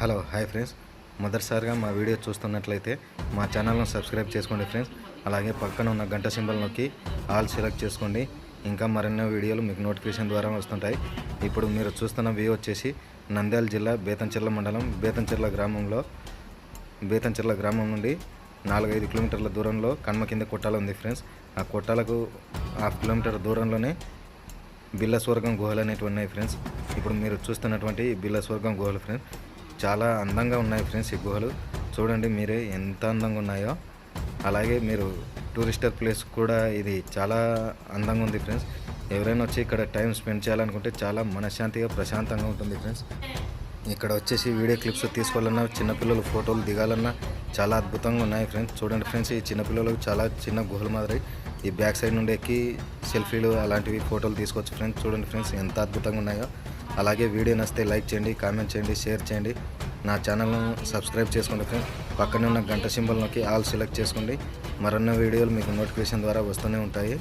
Hello hi friends, మొదటిసారిగా మా video చూస్తున్నట్లయితే మా ఛానల్ను సబ్స్క్రైబ్ చేసుకోండి ఫ్రెండ్స్. అలాగే పక్కన ఉన్న గంట సింబల్ నొక్కి ఆల్ సెలెక్ట్ చేసుకోండి. ఇంకా మరెన్నో వీడియోలు మీకు నోటిఫికేషన్ ద్వారా వస్తుంటాయి. ఇప్పుడు మీరు చూస్తున్న వ్యూ వచ్చేసి నంద్యాల జిల్లా బేతంచెర్ల మండలం బేతంచెర్ల గ్రామం నుండి 4-5 కిలోమీటర్ల దూరంలో కన్మ కింద కొట్టాల ఉంది ఫ్రెండ్స్. ఆ కొట్టాలకు 1/2 కిలోమీటర్ దూరంలోనే బిల్లస్వర్గం గుహలు అనేటివి ఉన్నాయి ఫ్రెండ్స్. ఇప్పుడు మీరు చూస్తున్నటువంటి బిల్లస్వర్గం గుహలు ఫ్రెండ్స్ చాలా అందంగా ఉన్నాయి ఫ్రెండ్స్. ఈ గుహలు చూడండి మీరే ఎంత అందంగా ఉన్నాయో. అలాగే మీరు టూరిస్టర్ ప్లేస్ కూడా ఇది చాలా అందంగా ఉంది ఫ్రెండ్స్. ఎవరైనా వచ్చి ఇక్కడ టైం స్పెండ్ చేయాలనుకుంటే చాలా మనశ్శాంతిగా ప్రశాంతంగా ఉంటుంది ఫ్రెండ్స్. ఇక్కడ వచ్చేసి వీడియో క్లిప్స్ తీసుకోవాలన్నా, చిన్నపిల్లలు ఫోటోలు దిగాలన్నా చాలా అద్భుతంగా ఉన్నాయి ఫ్రెండ్స్. చూడండి ఫ్రెండ్స్, ఈ చిన్నపిల్లలకు చాలా చిన్న గుహల మాదిరి ఈ బ్యాక్ సైడ్ నుండి ఎక్కి సెల్ఫీలు అలాంటివి ఫోటోలు తీసుకోవచ్చు ఫ్రెండ్స్. చూడండి ఫ్రెండ్స్ ఎంత అద్భుతంగా ఉన్నాయో. అలాగే వీడియో నచ్చితే లైక్ చేయండి, కామెంట్ చేయండి, షేర్ చేయండి. నా ఛానల్ను సబ్స్క్రైబ్ చేసుకోండి ఫ్రెండ్స్. పక్కనే ఉన్న గంట సింబల్ నొక్కి ఆల్ సెలెక్ట్ చేసుకోండి. మరెన్నో వీడియోలు మీకు నోటిఫికేషన్ ద్వారా వస్తూనే ఉంటాయి.